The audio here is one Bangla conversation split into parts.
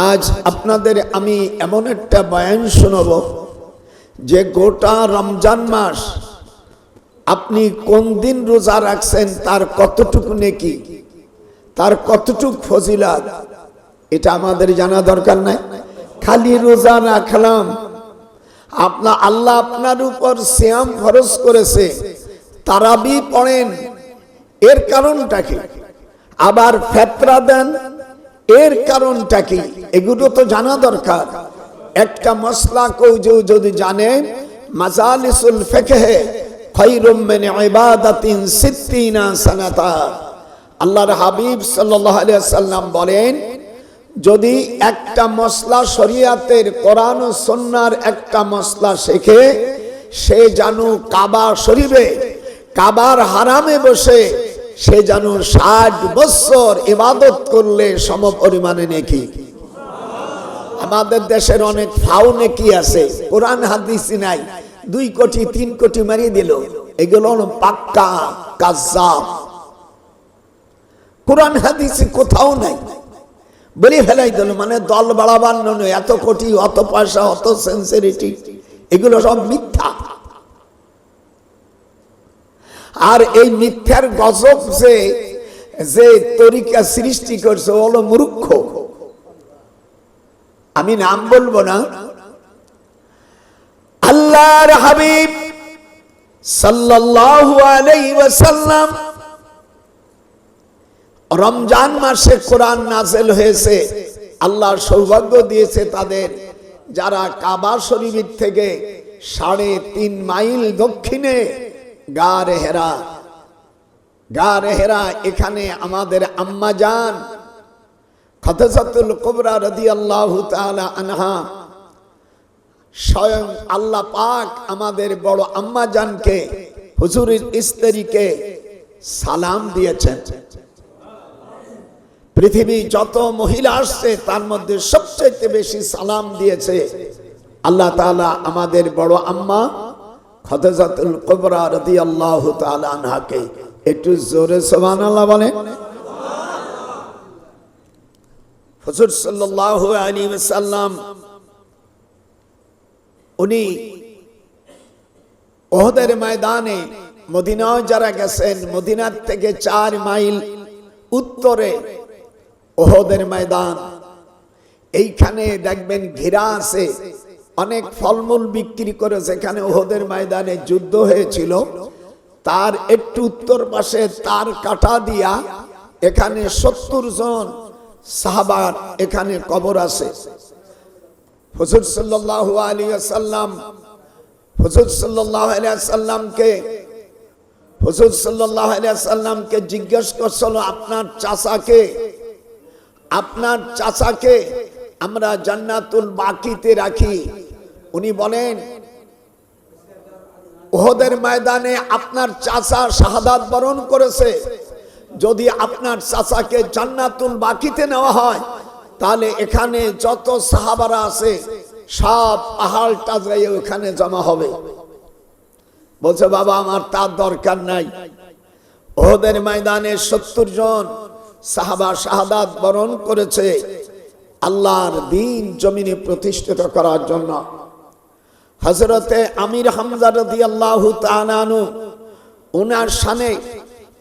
আজ আপনাদের আমি এমন একটা বয়ান শোনাব যে গোটা রমজান মাস আপনি কোন দিন রোজা রাখছেন, তার কতটুকু নেকি, তার কতটুকু ফজিলত, এটা আমাদের জানা দরকার নাই। খালি রোজা রাখলাম, আল্লাহ আপনার উপর সিয়াম ফরজ করেছে, তারাবি পড়েন, এর কারণটা কি? আবার ফিতরা দেন, এর কারণটা কি? এগুলো তো জানা দরকার। একটা মসলা কেউ যদি জানেন, মাজালিসুল ফিকহে খায়রুম মিন ইবাদাতিন 60 সানাতা। আল্লাহর হাবিব সাল্লাল্লাহু আলাইহি ওয়াসাল্লাম বলেন, যদি একটা মসলা শরিয়াতের কোরআন ও সুন্নাহর একটা মসলা শেখে, সে যেন কাবা শরীফে কাবার হারামে বসে সে যেন 60 বছর ইবাদত করলে সম পরিমাণে নেকি। আমাদের দেশের অনেক ফাও নেকি আছে, কোরআন হাদিস নাই, 2 কোটি 3 কোটি মারিয়ে দিল, এগুলো পাক্কা কাজ্জাব। কোরআন হাদিসে কোথাও নাই, বলি ফেলাই দিল, মানে দল বাড়াবার নয়, এত কোটি, অত পয়সা, অত সেন্সিটিভিটি, এগুলো সব মিথ্যা। আর এই মিথ্যার গজব যে তরিকা সৃষ্টি করছে হলো মূর্খ। আমি নাম বলবো না। আল্লাহর হাবিব সাল্লাল্লাহু আলাইহি ওয়াসাল্লাম রমজান মাসে কোরআন নাযিল হয়েছে, আল্লাহ সৌভাগ্য দিয়েছে তাদের যারা কাবা শরীফ থেকে 3.5 মাইল দক্ষিণে গারে হেরা, এখানে আমাদের আম্মা জান খাদিজাতুল কুবরা রাদিয়াল্লাহু তাআলা আনহা, স্বয়ং আল্লাহ পাক আমাদের বড় আম্মা জানকে, হুজুরের স্ত্রীকে সালাম দিয়েছেন। পৃথিবী যত মহিলা আসছে তার মধ্যে সবচেয়ে বেশি সালাম দিয়েছে আল্লাহ তাআলা আমাদের বড় আম্মা খাদিজাতুল কুবরা রাদিয়াল্লাহু তাআলা আনহাকে। একটু জোরে সুবহানাল্লাহ বলেন। হুজুর সাল্লাল্লাহু আলাইহি ওয়াসাল্লাম উনি উহুদের ময়দানে, মদিনায় যারা গেছেন, মদিনার থেকে 4 মাইল উত্তরে উহুদের ময়দান, এইখানে দেখবেন ঘেরা আছে, অনেক ফলমূল বিক্রি করে, যেখানে উহুদের ময়দানে যুদ্ধ হয়েছিল তার একটু উত্তর পাশে তার কাটা দিয়া এখানে 70 জন সাহাবার এখানে কবর আছে। হুজুর সাল্লাল্লাহু আলাইহি ওয়াসাল্লামকে জিজ্ঞেস করছিল, আপনার চাচাকে আমরা জান্নাতুল বাকিতে রাখি। উনি বলেন, উহুদের ময়দানে আপনার চাচা শাহাদাত বরণ করেছে, যদি আপনার চাচাকে জান্নাতুল বাকিতে নেওয়া হয় তাহলে এখানে যত সাহাবারা আছে সব পাহাড়টা যাই ওখানে জমা হবে। বলছে, বাবা আমার তার দরকার নাই, উহুদের ময়দানে 70 জন সাহাবা শাহাদাত বরণ করেছে আল্লাহর দ্বীন জমিনে প্রতিষ্ঠিত করার জন্য। হযরতে আমির হামজা রাদিয়াল্লাহু তাআলা আনহু, ওনার শানে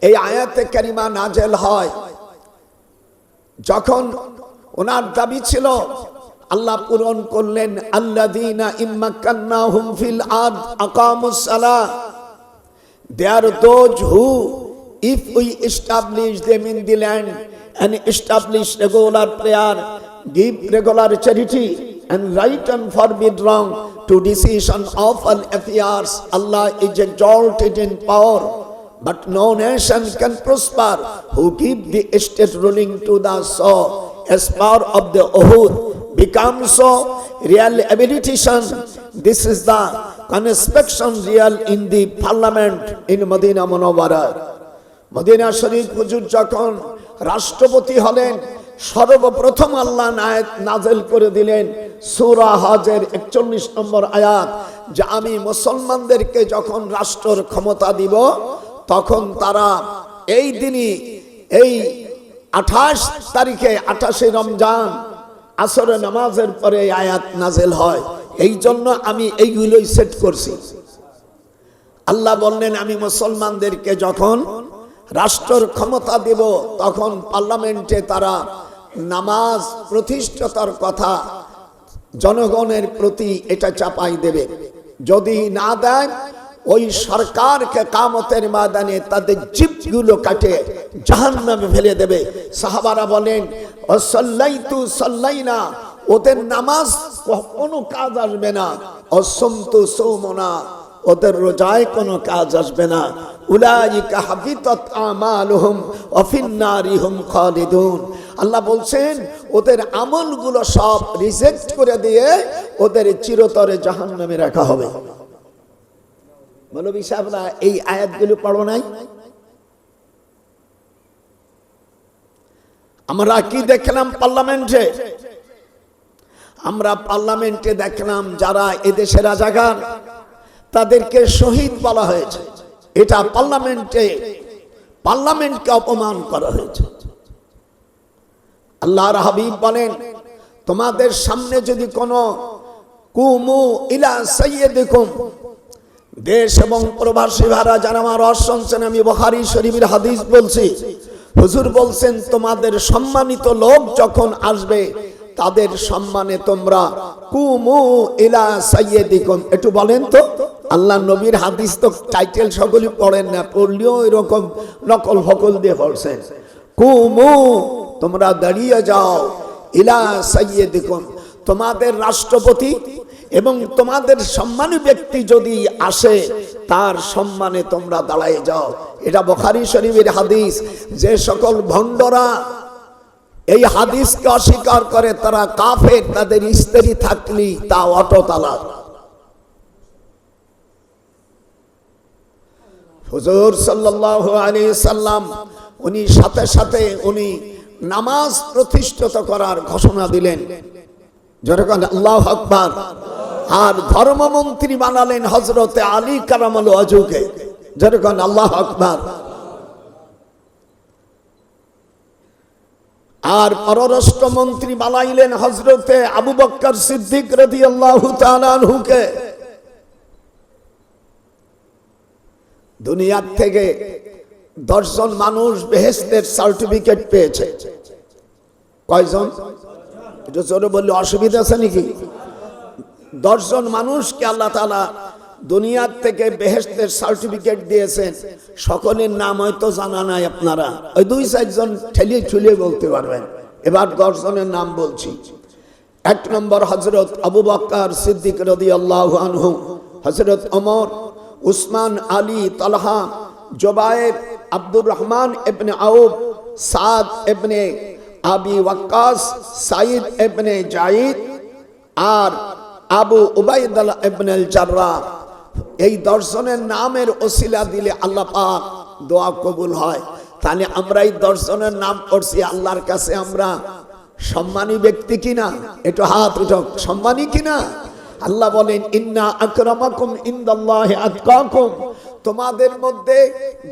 এই আয়াতে কারিমা নাযিল হয়। যখন ওনার দাবি ছিল, আল্লাহ পূরণ করলেন, আল্লাযীনা ইম্মাক্কান্নাহুম ফিল আরদ আকামুস সালাহ, they are those who, if we establish them in the land and establish regular prayer, give regular charity and right and forbid wrong to decision of all affairs, Allah is exalted in power, but no nation can prosper who give the state ruling to the soul as power of the Uhud becomes so real habilitation. This is the conspection real in the parliament in Medina Munawwara. Medina শরীফ হুজুর যখন রাষ্ট্রপতি হলেন, সর্বপ্রথম আল্লাহ আয়াত নাযিল করে দিলেন সূরা হজের 41 নম্বর আয়াত, যে আমি মুসলমানদেরকে যখন রাষ্ট্রের ক্ষমতা দিব তখন তারা এই দিনই, এই 28 তারিখে 28 রমজান আসরে নামাজের পরে এই আয়াত নাজেল হয়। এই জন্য আমি এইগুলোই সেট করছি। আল্লাহ বললেন, আমি মুসলমানদেরকে যখন রাষ্ট্রের ক্ষমতা দেব তখন পার্লামেন্টে তারা নামাজ প্রতিষ্ঠাতার কথা জনগণের প্রতি এটা চাপাই দেবে। যদি না দেয় ওই সরকারকে কিয়ামতের ময়দানে তাদের জিভগুলো কাটে জাহান্নামে ফেলে দেবে। সাহাবারা বলেন, সাল্লাইতু সাল্লাইনা, ওদের নামাজ কোনো কাজ আসবে না। অসমতু সৌমনা, ওদের রোজায় কোনো কাজ আসবে না। উলাইকা হাবিতাত আমালুহুম ওয়া ফিন্নারিহুম খালিদুন। আল্লাহ বলছেন ওদের আমলগুলো সব রিজেক্ট করে দিয়ে ওদের চিরতরে জাহান্নামে রাখা হবে। মৌলভী সাহেবরা এই আয়াতগুলো পড়ো নাই? আমরা কি দেখলাম পার্লামেন্টে? আমরা পার্লামেন্টে দেখলাম যারা এদেশের রাজাকার তাদেরকে শহীদ বলা হয়েছে। এটা পার্লামেন্টকে অপমান করা হয়েছে। আল্লাহর হাবিব বলেন, তোমাদের সামনে যদি কোনো কুমু ইলা সাইয়্যিদিকুম, দেশ এবং প্রবাসী ভাড়া যারা আমার শুনছেন, আমি বুখারী শরীফের হাদিস বলছি। হুজুর বলছেন, তোমাদের সম্মানিত লোক যখন আসবে তাদের সম্মানে তোমরা কুমু ইলা সাইয়্যিদিকুম, একটু বলেন তো। আল্লাহ নবীর হাদিস তো টাইটেল সকলেই পড়েন না, পড়লেও এরকম নকল ফকল দিয়ে পড়ছেন। কুমু, তোমরা দাঁড়িয়ে যাও, ইলা সাইয়্যিদিকুম, তোমাদের রাষ্ট্রপতি এবং তোমাদের সম্মানী ব্যক্তি যদি আসে তার সম্মানে তোমরা দাঁড়ায় যাও। এটা বুখারী শরীফের হাদিস। যে সকল ভণ্ডরা এই হাদিসকে অস্বীকার করে তারা কাফের, তাদের স্ত্রী থাকলি তা অটো তালাক। হুজুর সাল্লাল্লাহু আলাইহি সাল্লাম উনি সাথে সাথে উনি নামাজ প্রতিষ্ঠিত করার ঘোষণা দিলেন। যেরকম আল্লাহু আকবার। আর ধর্মমন্ত্রী বানালেন হযরতে আলী কারামাল ওয়াজহুকে। যেরকম আল্লাহু আকবার। আর পররাষ্ট্রমন্ত্রী বানাইলেন হযরতে আবু বকর সিদ্দিক রাদিয়াল্লাহু তাআলা আনহুকে। দুনিয়ার থেকে 10 জন মানুষ বেহেশতের সার্টিফিকেট পেয়েছে। কয়জন? এটা জোরে বললে অসুবিধা আছে নাকি? 10 জন মানুষকে আল্লাহ তাআলা দুনিয়ার থেকে বেহেশতের সার্টিফিকেট দিয়েছেন। সকলের নাম হয়তো জানা নাই আপনারা, ওই 2-4 জন ঠেলিয়ে ঠুলিয়ে বলতে পারবেন। এবার 10 জনের নাম বলছি। 1 নম্বর হযরত আবু বকর সিদ্দিক রাদিয়াল্লাহু আনহু, হযরত ওমর, উসমান, আলী, তালহা, জুবায়ের, আব্দুর রহমান ইবনে আউফ, সাদ ইবনে আবি ওয়াক্কাস, সাইদ ইবনে জাইদ আর আবু উবাইদা ইবনে আল জাররাহ। এই 10 জনের নামের ওসিলা দিলে আল্লাহ পাক দোয়া কবুল হয়। তাহলে আমরা এই 10 জনের নাম পড়ছি, আল্লাহর কাছে আমরা সম্মানী ব্যক্তি কিনা? একটু হাত উঠাও, সম্মানী কিনা? আল্লাহ বলেন, ইন্না আকরামাকুম ইনদাল্লাহি আতকাকুম, তোমাদের মধ্যে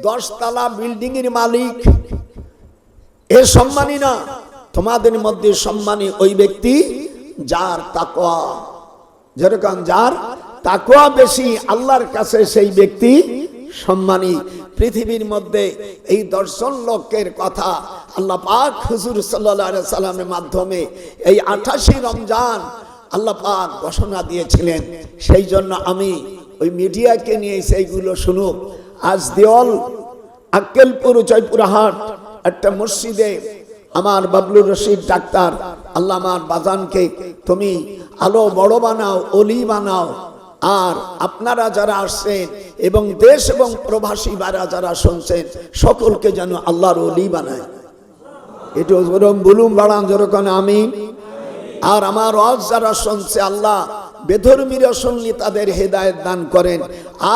10 তলা বিল্ডিং এর মালিক এ সম্মানী না, তোমাদের মধ্যে সম্মানী ওই ব্যক্তি যার তাকওয়া, যেরকম যার তাকওয়া বেশি আল্লাহর কাছে সেই ব্যক্তি সম্মানী। পৃথিবীর মধ্যে এই 10 জন লোকের কথা আল্লাহ পাক হুজুর সাল্লাল্লাহু আলাইহি সাল্লামের মাধ্যমে এই 88 রমজান আল্লাহ পাক ঘোষণা দিয়েছিলেন। সেই জন্য আমি ওই মিডিয়াকে নিয়ে সেইগুলো শুনুক। আজ দেওয়াল আক্কেলপুর জয়পুরহাট একটা মসজিদে আমার বাবলুর রশিদ ডাক্তার, আল্লাহ আমার বাজানকে তুমি আলো বড় বানাও, অলি বানাও। আর আপনারা যারা আসছেন এবং দেশ এবং প্রবাসী বারা যারা শুনছেন সকলকে যেন আল্লাহর অলি বানায়। এটা বলুন বাড়ান যেরকম আমিন। আর আমার ওয়াজ যারা শুনছে আল্লাহ বেধর্মীরা শুনলে তাদের হেদায়েত দান করেন।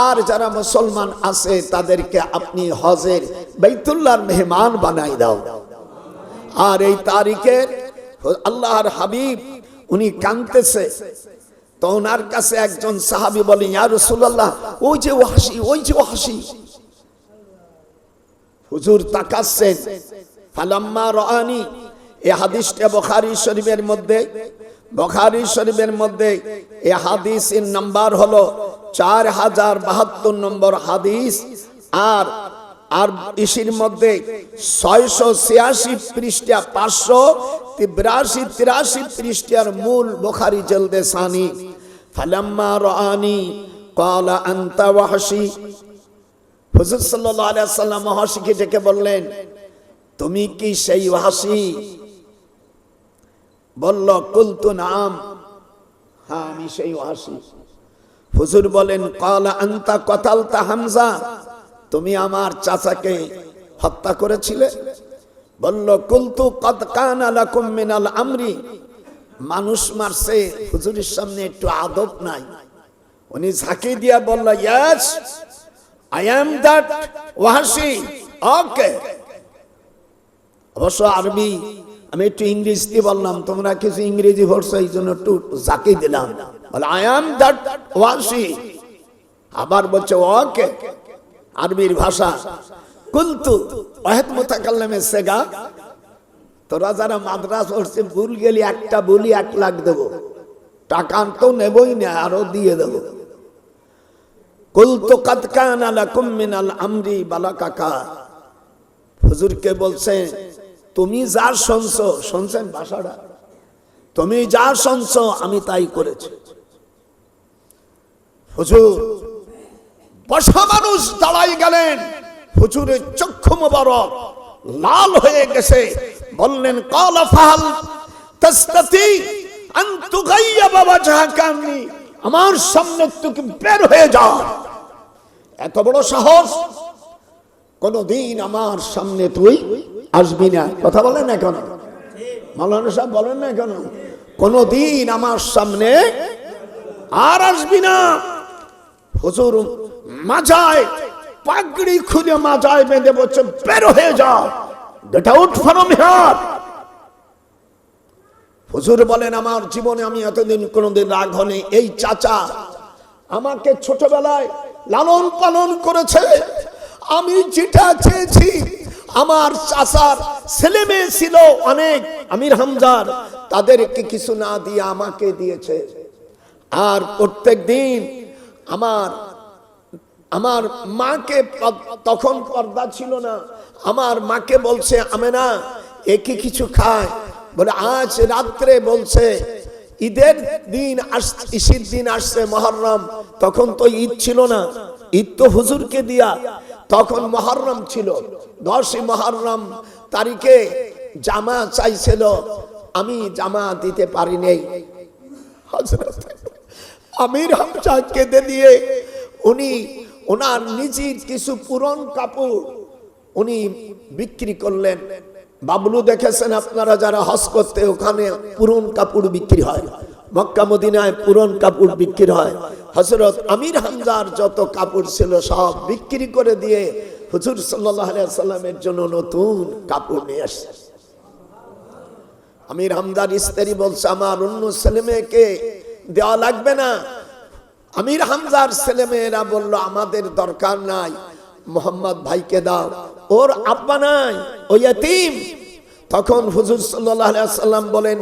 আর যারা মুসলমান আছে তাদেরকে আপনি হজের বাইতুল্লাহর মেহমান বানাই দাও। আর এই তারিখে আল্লাহর হাবিব উনি কাঁদতেছে, তো ওনার কাছে একজন সাহাবী বলে, ইয়া রাসূলুল্লাহ, ওই যে ও হাসি, ওই যে ও হাসি। হুজুর তাকাচ্ছেন, ফালাম্মা রাআনি, এই হাদিসটা বুখারী শরীফের মধ্যে এই হাদিসের নাম্বার হলো 4072 নম্বর হাদিস। আর ইসির মধ্যে 686 পৃষ্ঠা, 583 পৃষ্ঠার মূল বুখারী জলদে সানি। ফালাম্মা রাআনি ক্বালা আনতা ওয়াহশী, হুজুর সাল্লাল্লাহু আলাইহি ওয়াসাল্লাম ওয়াহশীকে ডেকে বললেন, তুমি কি সেই ওয়াহশী? বলল, কুলতু নাম, হ্যাঁ আমি সেই ওয়াহশী। হুজুর বলেন, ক্বালা আনতা কাতালতা হামজা, তুমি আমার চাচাকে হত্যা করেছিলে? বলল, কুলতু কদ কানা লাকুম মিনাল আমরি, মানুষ মারছে, হুজুরের সামনে একটু আদব নাই। উনি ঝাঁকি দিয়া বলল, yes I am that Wahshi, okay. অবশ্য আরবি, আমি একটু ইংরেজি বললাম, তোমরা কিছু ইংরেজি পড়ছো এই জন্য একটু ঝাঁকি দিলাম। বলে আই অ্যাম দ্যাট ওয়াহশী, আবার বলছে ওকে, আরবির ভাষা। কুলতু ওয়াহিদ মুতাকাল্লিমের সেগা, তোরা যারা মাদ্রাস পড়ছে ভুল গেলি একটা বলি 1 লাখ দেবো, টাকা তো নেবই না, আরো দিয়ে দেবো। কুলতু কাদ কানা লাকুম মিনাল আমরি বালাকাকা, হুজুরকে বলছে তুমি যা শুনছো, শুনছেন ভাষাটা, তুমি যা শুনছো আমি তাই করেছি। হুজুর বসা মানুষ দাঁড়াই গেলেন, হুজুরের চক্ষু মোবারক লাল হয়ে গেছে। বললেন, ক্বালা ফাহাল তাস্তাতি আন তুগাইয়াবা ওয়াজহাকা আন্নী, আমার সামনে থেকে বের হয়ে যা। এত বড় সাহস, কোনদিন আমার সামনে তুই আসবি না। কথা বলেন না কেন মাওলানা সাহেব, বলেন না কেন? কোনদিন আমার সামনে আর আসবি না। হুজুর মাজায় পাগড়ি খুলে মাজায় বেঁধে বলছে, বের হয়ে যা, গেট আউট ফ্রম হিয়ার। হুজুর বলেন, আমার জীবনে আমি এতদিন কোনদিন রাগ হয়নি। এই চাচা আমাকে ছোটবেলায় লালন পালন করেছে, আমি যেটা চেয়েছি, আমার চাচার ছেলে মেয়ে ছিল অনেক, আমির হামজার, তাদেরকে কিছু না দিয়ে আমাকে দিয়েছে। আর প্রত্যেক দিন আমার মাকে, তখন পর্দা ছিল না, আমার মাকে বলছে, আমেনা একে কিছু খায়। বলে আজ রাত্রে বলছে ঈদের দিন, ঈদের দিন আসছে মুহররম, তখন তো ঈদ ছিল না, ঈদ তো হুজুরকে দিয়া, তখন মুহররম ছিল। 10 মুহররম তারিখে জামা চাইছিল, আমি জামা দিতে পারি নাই। হযরত আমির হামজা কেঁদে দিয়ে উনি ওনার নিজের কিছু পুরন কাপড় উনি বিক্রি করলেন। বাবলু দেখেছেন আপনারা যারা হজ করতে, ওখানে পুরন কাপড় বিক্রি হয়, মক্কা মদিনায় পুরন কাপড় বিক্রি হয়। হযরত আমির হামজার যত কাপড় ছিল সব বিক্রি করে দিয়ে হুজুর সাল্লাল্লাহু আলাইহি ওয়াসাল্লামের জন্য নতুন কাপড় নিয়ে আসছে। আমির হামজার স্ত্রী বলছে, আমার অন্য ছেলে মেয়েকে দেওয়া লাগবে না। আমির হামজার ছেলে মেয়েরা বলল, আমাদের দরকার নাই, মোহাম্মদ ভাইকে দাও, ওর আব্বা নাই, ও ইয়তীম। তখন হুজুর সাল্লাল্লাহু আলাইহি ওয়াসাল্লাম বলেন,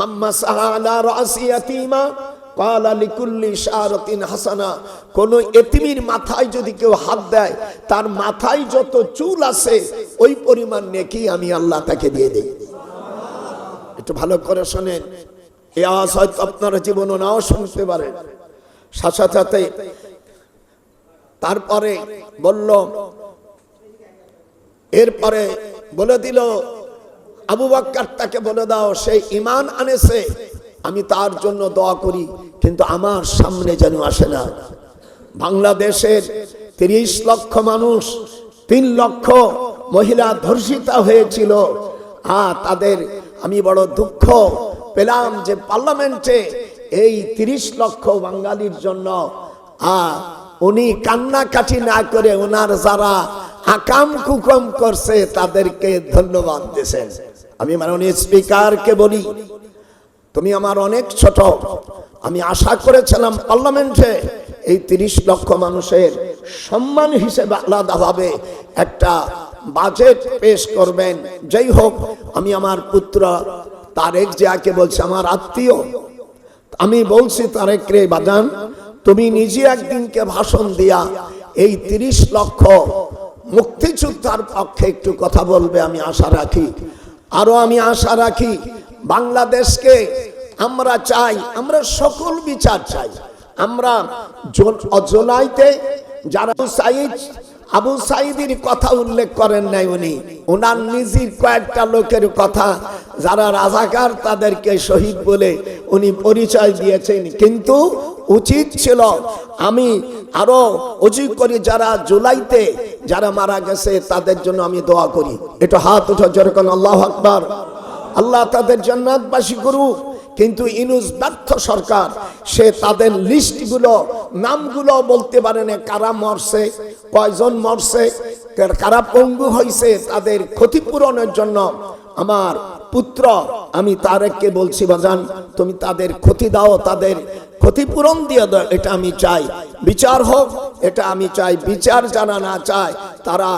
মাম্মা সাহা আলা রাসি ইয়াতীমা ক্বালা লিকুল্লি শারাতিন হাসানা, কোন এতিমের মাথায় যদি কেউ হাত দেয়, তার মাথায় যত চুল আছে ওই পরিমাণ নেকি আমি আল্লাহ তাকে দিয়ে দেই। একটু ভালো করে শুনেন, এই আওয়াজ হয়তো আপনারা জীবনে নাও শুনতে পারেন। সাথে তারপরে বলল, এরপরে বলে দিল, আবু বকর তাকে বলে দাও, সে ঈমান আনেছে, আমি তার জন্য দোয়া করি, কিন্তু আমার সামনে যেন আসে না। বাংলাদেশের 30 লক্ষ মানুষ, 3 লক্ষ মহিলা ধর্ষিতা হয়েছিল। তাদের আমি বড় দুঃখ পেলাম যে পার্লামেন্টে এই 30 লক্ষ বাঙালির জন্য উনি কান্নাকাটি না করে ওনার যারা আকাম কুকম করছে তাদেরকে ধন্যবাদ দিয়েছেন। আমি মাননীয় স্পিকারকে বলি, তুমি আমার অনেক ছোট, আমি আশা করেছিলাম পার্লামেন্টে এই 30 লক্ষ মানুষের সম্মান হিসেবে আলাদাভাবে একটা বাজেট পেশ করবেন। যাই হোক, আমি আমার পুত্র তারেক জিয়াকে বলছি, আমার আত্মীয়, আমি বলছি তারেক রে বাজান, তুমি নিজে একদিনকে ভাষণ দিয়া এই 30 লক্ষ মুক্তিযোদ্ধার পক্ষে একটু কথা বলবে, আমি আশা রাখি। আরো আমি আশা রাখি বাংলাদেশকে আমরা চাই, আমরা সকল বিচার চাই। আমরা জুলাইতে যারা আবু সাইদের কথা উল্লেখ করেন নাই, উনি ওনার নিজের কয়েকটা লোকের কথা যারা রাজাকার তাদেরকে শহীদ বলে উনি পরিচয় দিয়েছেন। কিন্তু উচিত ছিল আমি আরো উচিত করি যারা জুলাইতে যারা মারা গেছে তাদের জন্য আমি দোয়া করি। এটা হাত উঠা যেরকম আল্লাহু আকবার। আল্লাহ তাদের জান্নাতবাসী করুক। কিন্তু ইউনূস ব্যর্থ সরকার, সে তাদের লিস্টগুলো নামগুলো বলতে পারে না, কারা মরছে, কয়জন মরছে, কারা পঙ্গু হয়েছে, তাদের ক্ষতিপূরণের জন্য আমার পুত্র আমি তারেককে বলছি, বাজান তুমি তাদের ক্ষতি দাও, তাদের ক্ষতিপূরণ দিয়ে দাও, এটা আমি চাই। বিচার হোক, এটা আমি চাই। বিচার যারা না চায় তারা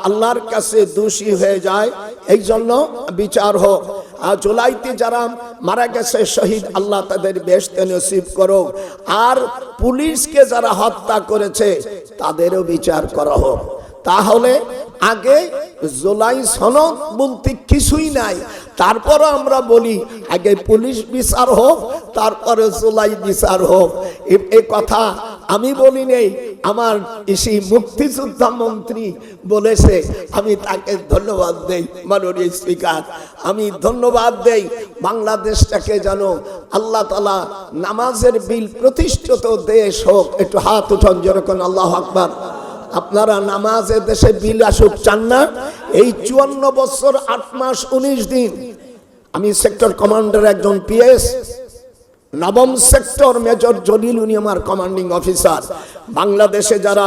আল্লাহর কাছে দোষী হয়ে যায়। এই জন্য বিচার হোক। আর জুলাইতে যারা মারা গেছে শহীদ, আল্লাহ তাদের বেহেশতে নসিব করো। আর পুলিশকে যারা হত্যা করেছে তাদেরও বিচার করা হোক। তাহলে আগে জুলাই সনদ বলতে কিছুই নাই, তারপরে আমরা বলি আগে পুলিশ বিচার হোক, তারপরে জুলাই বিচার হোক। এই কথা আমি বলি নেই, আমার ইসি মুক্তিযোদ্ধা মন্ত্রী বলেছে। আমি তাকে ধন্যবাদ দেই, মাননীয় স্পিকার, আমি ধন্যবাদ দেই। বাংলাদেশটাকে যেন আল্লাহ তাআলা নামাজের বিল প্রতিষ্ঠিত দেশ হোক। একটু হাত উঠান যেরকম আল্লাহু আকবার। আপনারা নামাজে দেশে বিল আসুক চান না? এই 54 বছর 8 মাস 19 দিন আমি সেক্টর কমান্ডার একজন পিএস, নবম সেক্টর মেজর জলিল, উনি আমার কমান্ডিং অফিসার। বাংলাদেশে যারা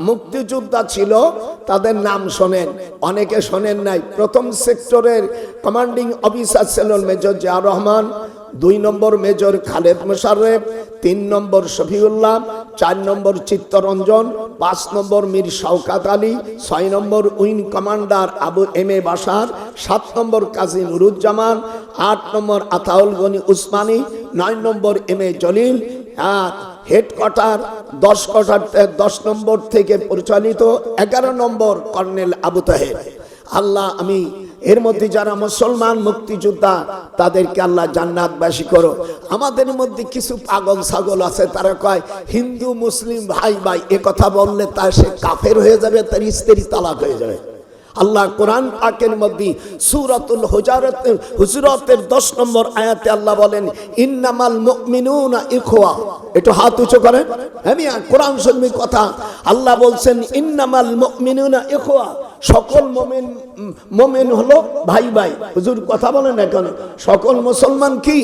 মুক্তিযোদ্ধা ছিল তাদের নাম শোনেন, অনেকে শোনেন নাই। প্রথম সেক্টরের কমান্ডিং অফিসার ছিলেন major Zia Rahman, 2 number major Khaled Mosharraf, 3 number Shafiullah, 4 number Chittaranjan, 5 number Mir Shaukat Ali, 6 number wing commander Abu M A Bashar, 7 number Kazi Nuruzzaman, 8 number Ataul Gani Usmani, 9 number M A Jalil. R headquarter 10 নম্বর থেকে পরিচালিত 11 নম্বর কর্নেল আবু তাহের। আল্লাহ আমি এর মধ্যে যারা মুসলমান মুক্তিযোদ্ধা তাদেরকে আল্লাহ জান্নাতবাসী করো। আমাদের মধ্যে কিছু পাগল ছাগল আছে, তারা কয় হিন্দু মুসলিম ভাই ভাই, এ কথা বললে তার সে কাফের হয়ে যাবে, তার স্ত্রী তালাক হয়ে যাবে। আল্লাহ কোরআন পাকের মধ্যে সূরাতুল হুজুরাতের 10 নম্বর আয়াতে আল্লাহ বলেন ইন্নামাল মুমিনুনা ইখওয়া। একটু হাত উঁচু করেন। আমি কোরআন শরীফের কথা, আল্লাহ বলছেন ইন্নামাল মুমিনুনা ইখওয়া, সকল মুমিন হলো ভাই ভাই। হুজুর কথা বলেন না কেন? সকল মুসলমান কি?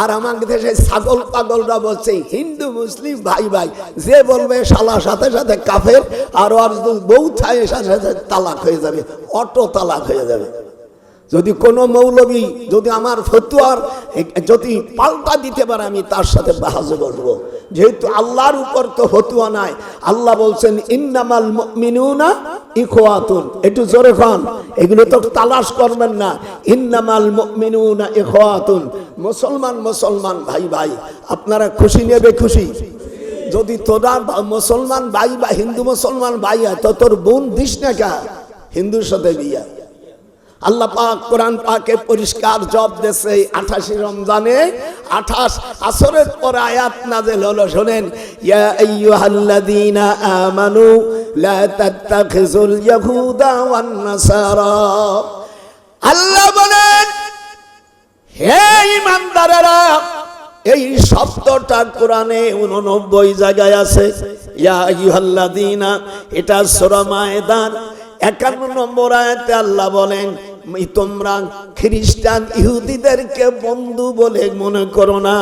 আর আমাদের দেশে ছাগল পাগলরা বলছে হিন্দু মুসলিম ভাই ভাই, যে বলবে শালা সাথে সাথে কাফের, আর ওর বউ ছায় সাথে সাথে তালাক হয়ে যাবে, অটো তালাক হয়ে যাবে। যদি কোনো মৌলবী যদি আমার ফতোয়ার যদি পাল্টা দিতে পারে, আমি তার সাথে বাহাজ করবো। যেহেতু আল্লাহর উপর তো ফতোয়া নাই, আল্লাহ বলছেন ইন্নামাল মুমিনুনা ইখওয়াতুন। একটু জোরে খান, এগুলো তো তালাশ করবেন না। ইন্নামাল মুমিনুনা ইখওয়াতুন, মুসলমান মুসলমান ভাই ভাই। আপনারা খুশি নেবে খুশি। যদি তোরা মুসলমান ভাই বা হিন্দু মুসলমান ভাই হয় তো তোর বোন দিস না কা হিন্দুর সাথে বিয়া। আল্লাহ পাক কোরআন পাকে পরিষ্কার জব দেশে 28 রমজানে 28 আসরের পর আয়াত নাযিল হলো, শুনেন ইয়া আইয়ুহাল্লাযীনা আমানু লা তাত্তাখিযুল ইয়াহুদা ওয়ান নাসারা। আল্লাহ বলেন হে ঈমানদারেরা, এই শব্দটা কোরআনে 89 জায়গায় আছে। ইয়া আইয়ুহাল্লাযীনা, এটা সূরা মায়েদার 51 নম্বর আয়াতে আল্লাহ বলেন তোমরা খ্রিস্টান ইহুদিদেরকে বন্ধু বলে মনে করো না।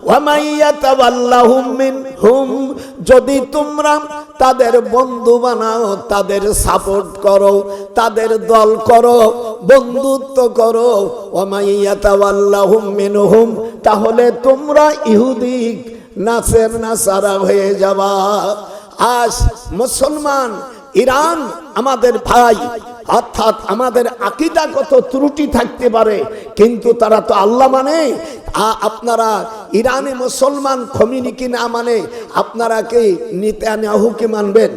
ওয়ামাইয়াতাওয়াল্লাহুম মিনহুম, যদি তোমরা তাদের বন্ধু বানাও, তাদের সাপোর্ট করো, তাদের দল করো, বন্ধুত্ব করো, ওয়ামাইয়াতাওয়াল্লাহুম মিনহুম, তাহলে তোমরা ইহুদি নাসারা হয়ে যাবা। আজ মুসলমান ইরান আমাদের ভাই, অর্থাৎ আমাদের আকীদাগত ত্রুটি থাকতে পারে, কিন্তু তারা তো আল্লাহ মানে। আপনারা ইরানে মুসলমান খমিনিকে না মানে আপনারা কি নেতানিয়াহুকে মানবেন?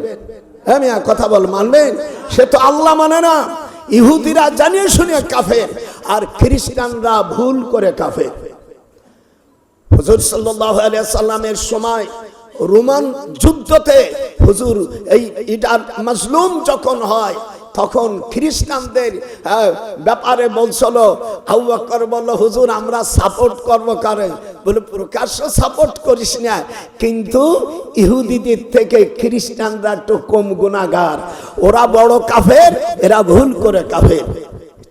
হ্যাঁ মিয়া, কথা বল, মানবেন? সে তো আল্লাহ মানে না। ইহুদিরা জানিয়ে শুনে কাফের, আর খ্রিস্টানরা ভুল করে কাফের। হুজুর সাল্লাল্লাহু আলাইহি সাল্লামের সময় রোমান যুদ্ধতে হুজুর এটা মাজলুম যখন হয়, তখন খ্রিস্টানদের ব্যাপারে বলছিল, আবু বকর বলল, হুজুর আমরা সাপোর্ট করবো কারে? বলে প্রকাশ্য সাপোর্ট করিস না, কিন্তু ইহুদিদের থেকে খ্রিস্টানরা একটু কম গুনাহগার, ওরা বড় কাফের, এরা ভুল করে কাফের।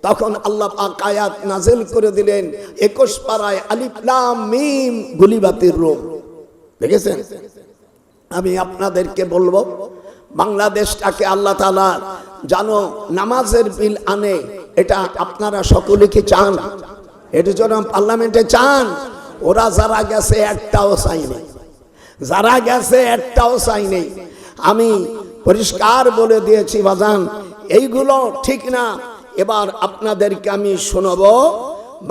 তখন আল্লাহ পাক আয়াত নাযিল করে দিলেন 21 পারায়, আলিফ লাম মিম গুলিবাতির রূম। দেখেছেন? আমি আপনাদেরকে বলবো, বাংলাদেশটাকে আল্লাহ তাআলা জানো নামাজের বিল আনে, এটা আপনারা সকলে কি চান? এটার জন্য পার্লামেন্টে চান? ওরা যারা গেছে একটাও চাই নেই, যারা গেছে একটাও চাই নেই। আমি পরিষ্কার বলে দিয়েছি বাজান, এইগুলো ঠিক না। এবার আপনাদেরকে আমি শোনাবো,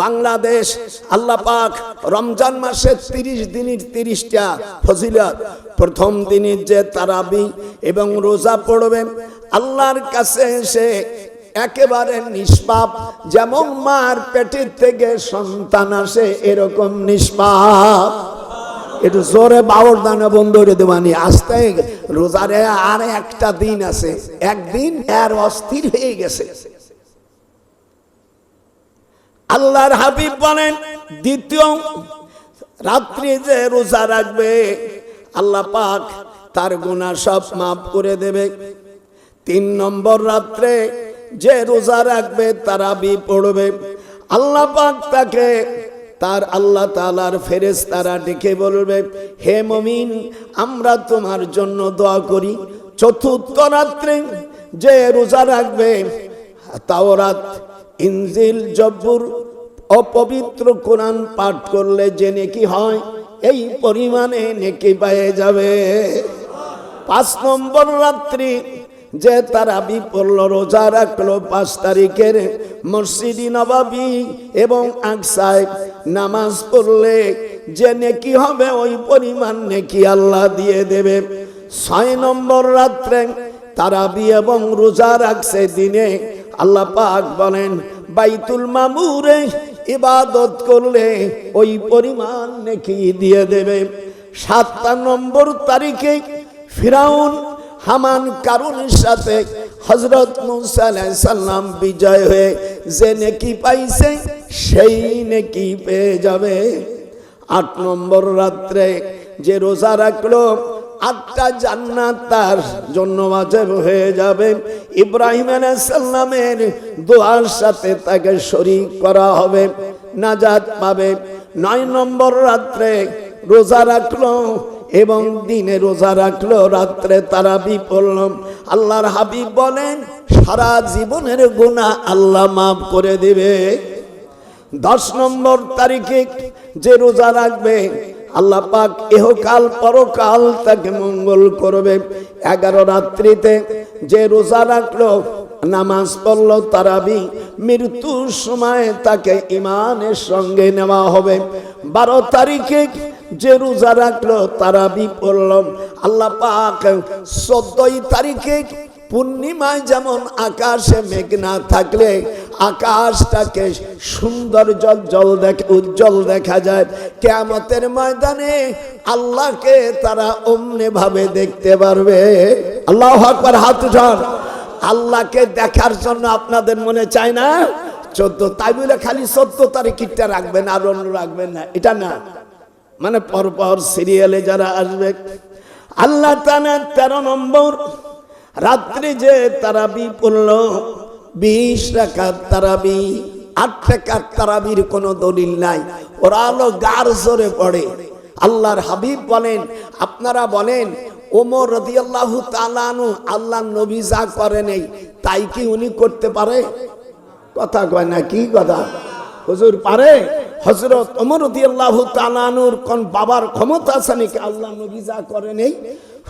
বাংলাদেশ আল্লাহ পাক রমজান মাসে 30 দিনের 30টা ফজিলত, প্রথম দিনের যে তারাবি এবং রোজা পড়বে, আল্লাহর কাছে এসে একেবারে নিষ্পাপ, যেমন মার পেটের থেকে সন্তান আসে এরকম নিষ্পাপ। একটু জোরে বাউর দানা বন্ধ করে দেবানি, আসতে রোজারে আর একটা দিন আছে, একদিন আর অস্থির হয়ে গেছে। আল্লাহর হাবিব বলেন, দ্বিতীয় রাত্রি যে রোজা রাখবে আল্লাহ পাক তার গুনাহ সব মাফ করে দেবে। 3 নম্বর রাত্রে যে রোজা রাখবে তারাবি পড়বে, আল্লাহ পাক তাকে তার আল্লাহ তাআলার ফেরেশতারা ডেকে বলবে, হে মুমিন আমরা তোমার জন্য দোয়া করি। চতুর্থ রাত্রে যে রোজা রাখবে, তাওরাত, ইনজিল, জব্বুর, অপবিত্র কোরআন পাঠ করলে যে নেকি হয়, এই পরিমাণে নেকি পেয়ে যাবে। 5 নম্বর রাত্রি যে তারাবি পড়লো, রোজা রাখলো, 5 তারিখের মসজিদে নববী এবং আকসায় নামাজ পড়লে যে নেকি হবে, ওই পরিমাণ নেকি আল্লাহ দিয়ে দেবে। 6 নম্বর রাত্রে তারাবি এবং রোজা রাখছে দিনে, আল্লাহ পাক বলেন বাইতুল মামুরে ইবাদত করলে ওই পরিমাণ নেকি দিয়ে দেবে। 7 নম্বর তারিখে ফিরাউন, হামান, কারুনের সাথে হযরত মুসা আলাইহিস সালাম বিজয় হয়ে যে নেকি পাইছে সেই নেকি পেয়ে যাবে। 8 নম্বর রাত্রে যে রোজা রাখলো, 8টা জান্নাত তার জন্য ওয়াজিব হয়ে যাবে। ইব্রাহিম আলাইহিস সালামের দোয়ার সাথে তাকে শরীক করা হবে, নাজাত পাবে। 9 নম্বর রাত্রে রোজা রাখলো এবং দিনে রোজা রাখলো, রাত্রে তারাবি পড়ল, আল্লাহর হাবিব বলেন সারা জীবনের গুনাহ আল্লাহ মাফ করে দিবে। 10 নম্বর তারিখে যে রোজা রাখবে, আল্লাহ পাক ইহকাল পরকাল তাকে মঙ্গল করবে। 11 রাত্রিতে যে রোজা রাখলো, নামাজ পড়লো তারাবি, মৃত্যুর সময় তাকে ঈমানের সঙ্গে নেওয়া হবে। 12 তারিখে যে রোজা রাখলো, তারাবি পড়লো, আল্লাহ পাক 14 তারিখে পূর্ণিমায় যেমন আকাশে মেঘ না থাকলে আকাশটাকে সুন্দর উজ্জ্বল দেখা যায়, কিয়ামতের ময়দানে আল্লাহকে তারা অমনি ভাবে দেখতে পারবে। আল্লাহু আকবার, হাত উঠান। আল্লাহকে দেখার জন্য আপনাদের মনে চায় না? 14, তাই বলে খালি 14 তারিখটা রাখবেন আর অন্য রাখবেন না, এটা না। মানে পরপর সিরিয়ালে যারা আসবে, আল্লাহ তাআলা 13 নম্বর রাত্রি যে তারাবি পড়লো, 20 রাকাত তারাবি। 8 রাকাত তারাবির কোনো দলিল নাই, ওরা হলো গার জোরে পড়ে। আল্লাহর হাবিব বলেন, আপনারা বলেন ওমর রাদিয়াল্লাহু তাআলা আনহু আল্লাহর নবী যা করে নেই তাই কি উনি করতে পারে? কথা কয় না, কি কথা হুজুর পারে? হযরত ওমর রাদিয়াল্লাহু তাআলা আনহুর কোন বাবার ক্ষমতা আছে নাকি আল্লাহ নবী যা করে নেই?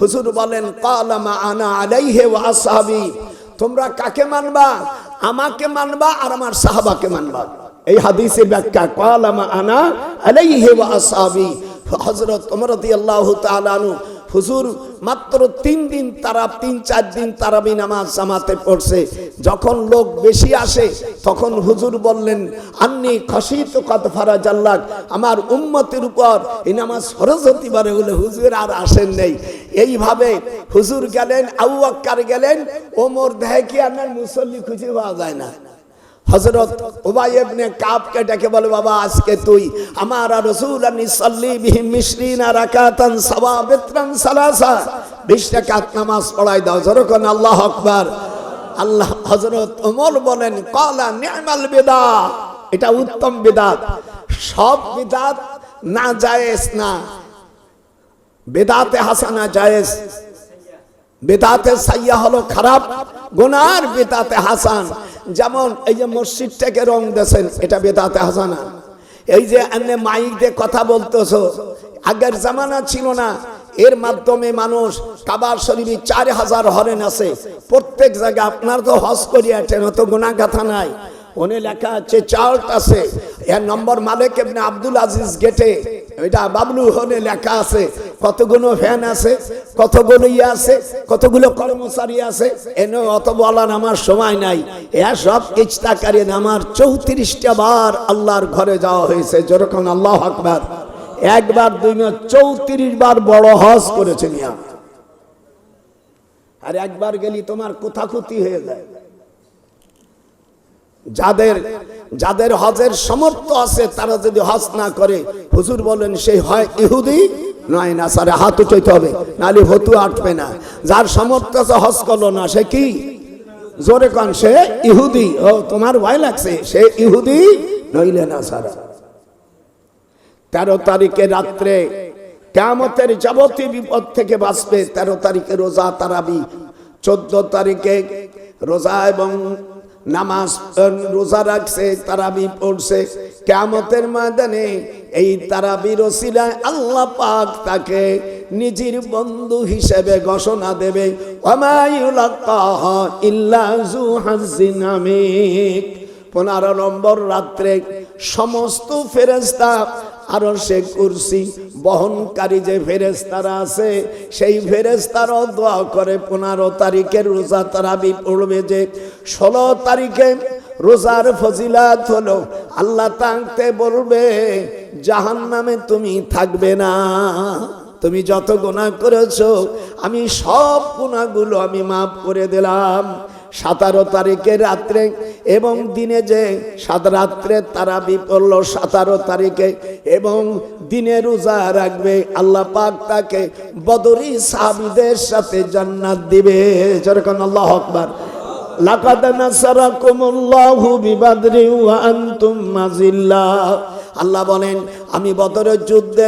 হুজুর বলেন ক্বালা মা আনা আলাইহি ওয়া আসহাবি, তোমরা কাকে মানবা? আমাকে মানবা আর আমার সাহাবাকে মানবা। এই হাদিসের ব্যাখ্যা ক্বালা মা আনা আলাইহি ওয়া আসহাবি। হযরত ওমর রাদিয়াল্লাহু তাআলা আনহু হুজুর মাত্র 3 দিন তারা 3-4 দিন তারাবি নামাজ জামাতে পড়ছে। যখন লোক বেশি আসে তখন হুজুর বললেন আন্নি খাশিতু কাদ ফারাজাল্লাহ, আমার উম্মতের উপর এই নামাজ ফরজ হতে পারে বলে হুজুর আর আসেন নাই। এইভাবে হুজুর গেলেন, আবু বকর গেলেন, ওমর দেখে কি আর মুসল্লি খুঁজে পাওয়া যায় না। হযরত উবাই ইবনে কাবকে ডেকে বলে বাবা আজকে তুই আমার রাসূলুল্লাহ সাল্লি বিহিম মিশরিনা রাকাতান সাওয়াবিত্রান সালাসা 20 রাকাত নামাজ পড়াই দাও। যখন আল্লাহু আকবার। আল্লাহ হযরত ওমর বলেন ক্বালা নি'মাল বিদা, এটা উত্তম বিদআত। সব বিদআত না জায়েজ না, বিদআতে হাসানা জায়েজ। বিদআতে সাইয়্যা হলো খারাপ, গুনার বিদআতে হাসান। যেমন এই যে মসজিদটাকে রং দেন, এটা বিদআতে হাসানা। এই যে এনে মাইক দিয়ে কথা বলতেছো, আগের জামানা ছিল না, এর মাধ্যমে মানুষ কাবা শরীফে 4000 হরেন আছে প্রত্যেক জায়গায়। আপনার তো হজ করিয়াছেন, অত গুনাহ গাথা নাই। ওনে লেখা আছে চার্ট আছে, এর নম্বর মালিক ইবনে আব্দুল আজিজ গেটে, এটা বাবলু হনে লেখা আছে কতগুলো ফ্যান আছে, কতগুলো আছে, কতগুলো কর্মচারী আছে। এনে অত বলার আমার সময় নাই। এ সব ইচ্ছাকারী আমার 34টা বার আল্লাহর ঘরে যাওয়া হয়েছে। যেরকম আল্লাহু আকবার। একবার 34 বার বড় হজ করেছেন। আর একবার গেলি তোমার কোথাকুতি হয়ে যায়। যাদের হজের সামর্থ্য আছে তারা যদি হজ না করে, হুজুর বলেন সেই হয় ইহুদি নয় নাসারা। হাত উঠাইতে হবে, নালে ভতু আটবে না। যার সামর্থ্য আছে হজ করলো না, সে কি? জোরে কন, সে ইহুদি। ও তোমার ভয় লাগছে, সে ইহুদি নইলে নাসারা। 13 তারিখে রাত্রে কিয়ামতের যাবতীয় বিপদ থেকে বাঁচবে। 13 তারিখে রোজা তারাবি, 14 তারিখে রোজা এবং নামাজ রোজা রাখছে, তারাবি পড়ছে। কিয়ামতের ময়দানে এই তারাবির ওসিলায় আল্লাহ পাক তাকে নিজের বন্ধু হিসেবে ঘোষণা দেবে, ওয়ামা ইউলাক্কাহা ইল্লা যু হাজ্জিন আমিক। 15 নম্বর রাত্রে সমস্ত ফেরেশতা আরশে কুরসি বহনকারী যে ফেরেশতারা আছে, সেই ফেরেশতারাও দোয়া করে 15 তারিখের রোজা তারাবি পড়বে। যে 16 তারিখে রোজার ফজিলাত হলো, আল্লাহ তাআলা বলবে জাহান্নামে তুমি থাকবে না। তুমি যত গুনাহ করেছো আমি সব গুনাহগুলো আমি মাফ করে দিলাম। 17 তারিখে রাত্রে এবং দিনে যে 7 রাত্রে তারাবি পড়ল 17 তারিখে এবং দিনে রোজা রাখবে, আল্লাহ পাক তাকে বদরি সাহাবীদের সাথে জান্নাত দিবে। যেরকম আল্লাহু আকবার। লাকাদ নাসারাকুমুল্লাহু বিবাদরি ওয়া আনতুম মাযিল্লাহ। আল্লাহ বলেন আমি বদরের যুদ্ধে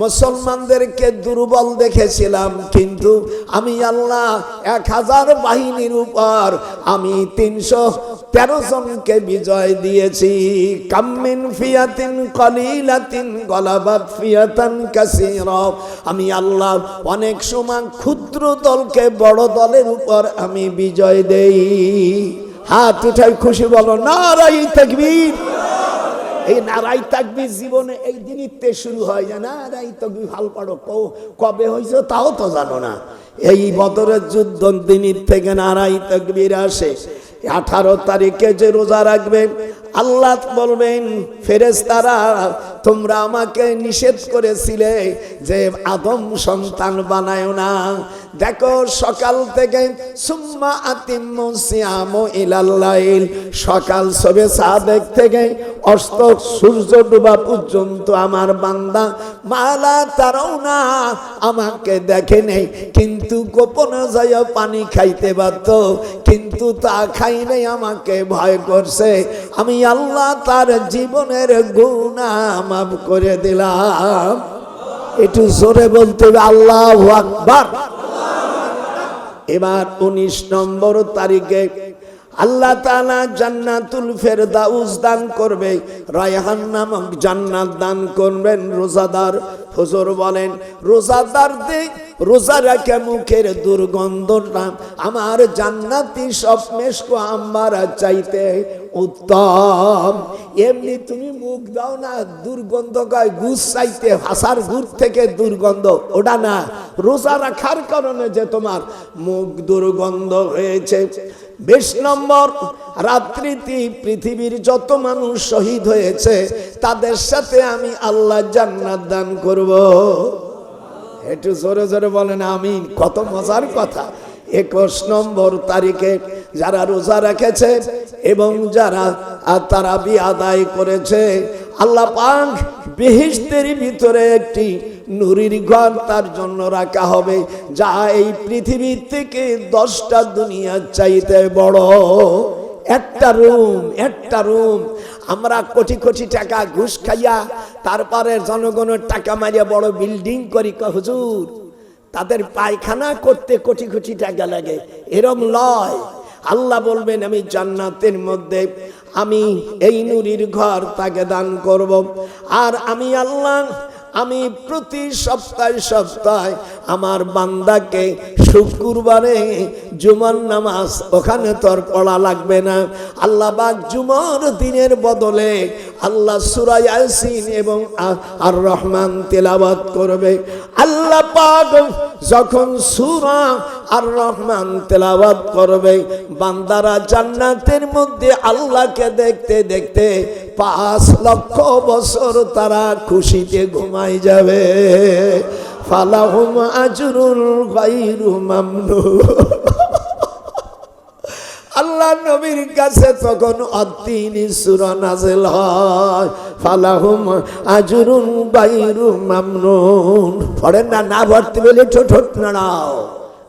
মুসলমানদেরকে দুর্বল দেখেছিলাম, কিন্তু আমি আল্লাহ 1000 বাহিনীর উপর আমি 313 জনকে বিজয় দিয়েছি। কাম্মিন ফিয়াতিন কলিলাতিন গলাবাত ফিয়াতান কাসীরা। আমি আল্লাহ অনেক সময় ক্ষুদ্র দলকে বড় দলের উপর আমি বিজয় দেই। হাত উঠাই খুশি বলো নারাই তাকবীর। এই নারাই তাকবীর জীবনে এই দিনিতে শুরু হয় যে নারাই তাকবীর ভাল পারো, কবে হয়েছে তাও তো জানো না। এই বদরের যুদ্ধ দিনের থেকে নারাই তাকবীর আসে। 18 তারিখে যে রোজা রাখবে, আল্লাহ বলবেন ফেরেশতারা তোমরা আমাকে নিষেধ করেছিলে যে আদম সন্তান বানায়ো না। দেখো সকাল থেকে সুম্মা আতিম্মু সিয়ামু ইলাল লাইল, সকাল সবে সাদেক থেকে অস্ত সূর্য ডোবা পর্যন্ত আমার বান্দা মালা তারাও না আমাকে দেখে নেই, কিন্তু গোপনে যায় পানি খাইতে বাধ্য, কিন্তু তা খাই নাই, আমাকে ভয় করছে। আমি আল্লাহ তার জীবনের গুনাহ মাফ করে দিলাম। একটু জোরে বলতে হবে আল্লাহু আকবার। এবার 19 নম্বর তারিখে আল্লাহ তাআলা জান্নাতুল ফেরদাউস দান করবে, রায়হান নামক জান্নাত দান করবেন রোজাদার। হুজুর বলেন রোজাদারদের রোজা রাখে মুখের দুর্গন্ধটা আমার জান্নাতি সব মেশকো আম্বারা চাইতে উত্তম। এমনি তুমি মুখ দাও না, দুর্গন্ধ গায় গুছ চাইতে, ভাষার গুড় থেকে দুর্গন্ধ, ওটা না, রোজা রাখার কারণে যে তোমার মুখ দুর্গন্ধ হয়েছে। 20 নম্বর, রাত্রিতে পৃথিবীর যত মানুষ শহীদ হয়েছে তাদের সাথে আমি আল্লাহ জান্নাত দান করব। একটু জোরে জোরে বলেন আমিন। কত মজার কথা। 21 নম্বর তারিখে যারা রোজা রেখেছে এবং যারা তারাবি আদায় করেছে, আল্লাহ পাক বেহেশতের ভিতরে একটি নূরের ঘর তার জন্য রাখা হবে, যা এই পৃথিবী থেকে 10টা দুনিয়ার চাইতে বড়। একটা রুম আমরা কোটি কোটি টাকা ঘুষ খাইয়া তারপরে জনগণের টাকা মারিয়া বড় বিল্ডিং করি। হুজুর, তাদের পায়খানা করতে কোটি কোটি টাকা লাগে, এরম লয়। আল্লাহ বলবেন আমি জান্নাতের মধ্যে আমি এই নূরের ঘর তাকে দান করব। আর আমি আল্লাহ আমি প্রতি সপ্তাহে আমার বান্দাকে শুক্রবারে জুমার নামাজ ওখানে তোর পড়া লাগবে না, আল্লাহ পাক জুমার দিনের বদলে আল্লাহ সূরা ইয়াসিন এবং আর রহমান তেলাওয়াত করবে। আল্লাহ পাক যখন সূরা আর রহমান তেলাওয়াত করবে, বান্দারা জান্নাতের মধ্যে আল্লাহকে দেখতে দেখতে 5 লক্ষ বছর তারা খুশিতে ঘুমাই যাবে। ফালাহুম আজরুল গায়রু মামনুন। আল্লাহ নবীর কাছে তখন অতিনি সূরা নাযিল হয়, ফালাহুম আজরুন গায়রু মামনুন। পড়েন না, না পড়তে বলে ঠোঁট নাড়াও,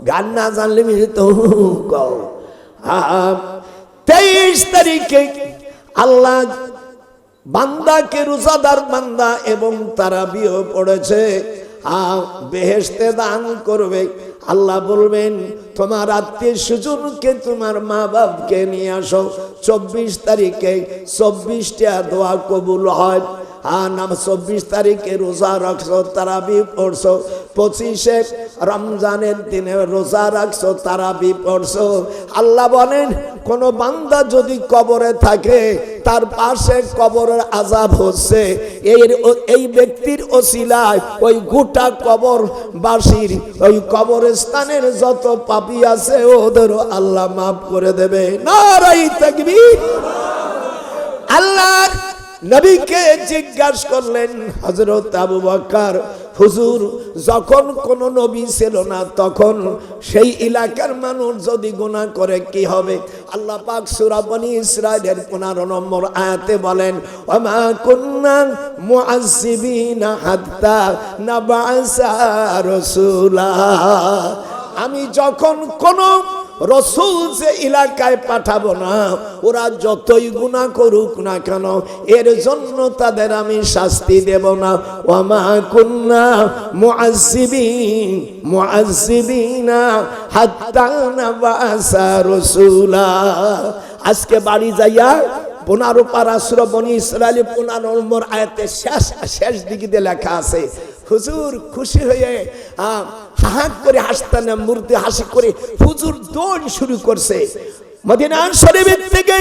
গান না জানলে তো কও। 23 তারিখে আল্লাহ বান্দাকে, রোজাদার বান্দা এবং তারাবিও পড়েছে, বেহেশতে দান করবে। আল্লাহ বলবেন তোমার আত্মীয় স্বজনকে, তোমার মা বাপকে নিয়ে আসো। 24 তারিখে 24টা দোয়া কবুল হয়। আর 24 তারিখে রোজা রাখছো, তারাবি পড়ছো। 25-এ রমজানের দিনে রোজা রাখছো, তারাবি পড়ছো। আল্লাহ বলেন কোন বান্দা যদি কবরে থাকে, তার পাশে কবরের আযাব হচ্ছে, এই ব্যক্তির ওসিলায় ওই গোটা কবরবাসীর ওই কবরস্থানের যত পাপী আছে ওদেরও আল্লাহ মাফ করে দেবে। নারায়ে তাকবীর। আল্লাহ নবীকে জিজ্ঞাসা করলেন হযরত আবু বকর, হুজুর যখন কোন নবী ছিল না তখন সেই এলাকার মানুষ যদি গুনাহ করে কি হবে? আল্লাহ পাক সূরা বনী ইসরাঈলের 15 নম্বর আয়াতে বলেন, ওয়া কুন্না মুআয্যিবিনা হাত্তা নাবআসা রাসূলা। আমি যখন কোন রসুল যে এলাকায় পাঠাবো না, ওরা যতই গুনাহ করুক না কেন এর জন্য তাদের আমি শাস্তি দেব না। ওয়ামা কুন্না মুআয্যিবিনা হাত্তা নাবআসা রাসূলা। আজকে বাড়ি যাইয়া 15 পারা সূরা বনী ইসরাঈল 15 নম্বর আয়াতে শেষ দিকে লেখা আছে, হুজুর খুশি হয়ে হাহাক করে হাসতেন, মূর্তি হাসি করে হুজুর দৌড় শুরু করছে মদিনা শরীফের থেকে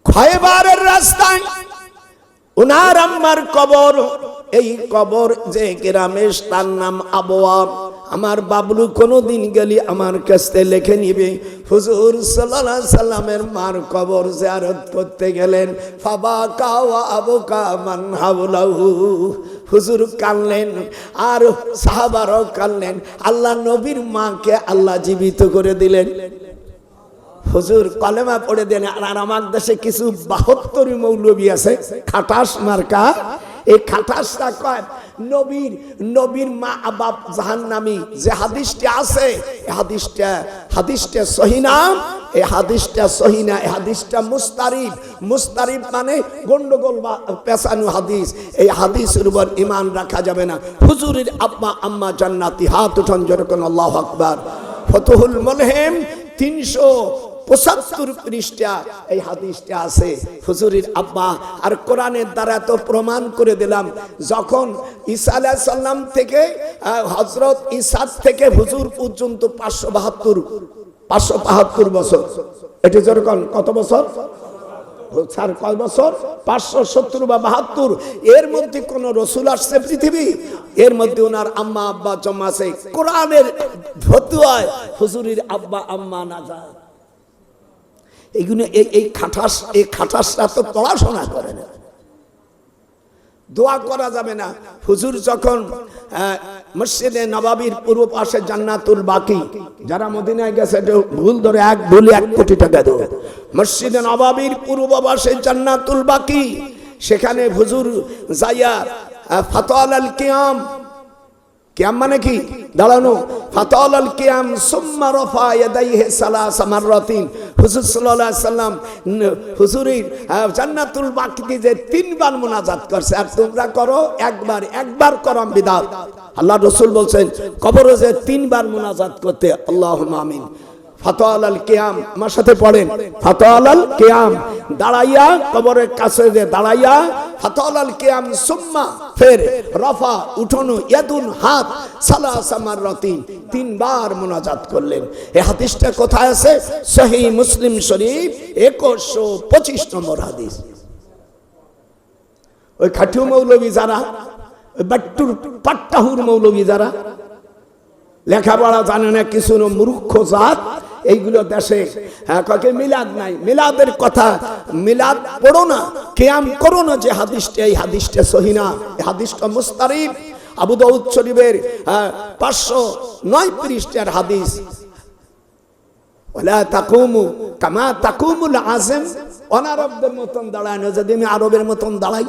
খয়বারের রাস্তায় উনার আম্মার কবর। এই কবর যে গ্রামে, তার নাম আবওয়া। আমার বাবলু কোনদিন গেলি আমার কাছে লিখে নিবে। হুজুর সাল্লাল্লাহু আলাইহি সাল্লামের মার কবর জিয়ারত করতে গেলেন, ফাবাকা ওয়া আবকা মান হাওলাহু। হুজুর কাঁদলেন আর সাহাবারাও কাঁদলেন। আল্লাহ নবীর মাকে আল্লাহ জীবিত করে দিলেন। হুজুর কলেমা পড়ে দেন। আর আমার দেশে কিছু 72 মৌলবী আছে খাটাস মার্কা। এই খাটাসটা কয় নবীর মা বাপ জাহান্নামী। যে হাদিসটা আছে এই হাদিসটা সহিহ না, এই হাদিসটা সহিহ না, এই হাদিসটা মুস্তারিব মানে গন্ডগোল বা পেছানো হাদিস। এই হাদিসের উপর ঈমান রাখা যাবে না। হুজুরের আব্বা আম্মা জান্নাতি। হাত উঠান যেরকম আল্লাহু আকবার। ফতুহুল মুলহিম 375 পৃষ্ঠা এই হাদিসটা আছে। হুজুরের আব্বা আর কোরআনের দ্বারা তো প্রমাণ করে দিলাম, যখন ঈসা আলাইহিস সালাম থেকে হযরত ঈসা থেকে হুজুর পর্যন্ত 572 বছর। এটা যেরকম কত বছর স্যার, কয় বছর? 570 বা 72। এর মধ্যে কোন রসুল আসছে পৃথিবী? এর মধ্যে ওনার আম্মা আব্বা জমা আছে। কোরআনের ফতোয়ায় হুজুরের আব্বা আম্মা নাজাত। এইগুলো এই খাটাসরা তো পড়াশোনা করে না, দোয়া করা যাবে না। হুজুর যখন মসজিদে নবাবির পূর্ব পাশে জান্নাতুল বাকি, যারা মদিনায় গেছে ভুল ধরে 1 কোটি টাকা দেবে, মসজিদে নবাবির পূর্ব পাশে জান্নাতুল বাকি, সেখানে হুজুর যাইয়া ফাতাল আল কিয়াম, কিয়াম মানে কি? দাঁড়ানো। ফাতাল আল কিয়াম সুম্মা রাফা ইয়াদাইহি সালাসা মাররাতিন। হুজুর সাল্লাল্লাহু আলাইহি সাল্লাম হুজুরের জান্নাতুল বাকিতে যে 3 বার মুনাজাত করছে, আর তোমরা করো একবার করো বিদআত। আল্লাহ রাসূল বলছেন কবরে যে 3 বার মুনাজাত করতে, আল্লাহুম্মা আমিন। ফাতাল আল কিয়াম, আমার সাথে পড়েন, ফাতাল আল কিয়াম, দাঁড়াইয়া কবরের কাছে যে দাঁড়াইয়া, ফাতাল আল কিয়াম সুম্মা, ফের রাফা, উঠানো, ইয়াদুন, হাত, সালাসা মাররাতিন, 3 বার মুনাজাত করলেন। এই হাদিসটা কোথায় আছে? সহিহ মুসলিম শরীফ 2125 নম্বর হাদিস। ওই খাটু মৌলবী যারা, ওই বাট্টুর পাট্টাহুর মৌলবী যারা লেখাপড়া জানে না, কিছু মূর্খ জাত, এইগুলো দেশে কাকে মিলাদ নাই, মিলাদের কথা, মিলাদ পড়ো না, কিয়াম করো না। যে হাদিসটা, এই হাদিসটা সহিহ না, এই হাদিসটা মুস্তারিব, আবু দাউদ শরীফের 509 পৃষ্ঠার হাদিস। ওয়ালা তাকুমু কামা তাকুমুল আযম, অনারবদের মতন দাঁড়ায় না। যদি আমি আরবের মতন দাঁড়াই,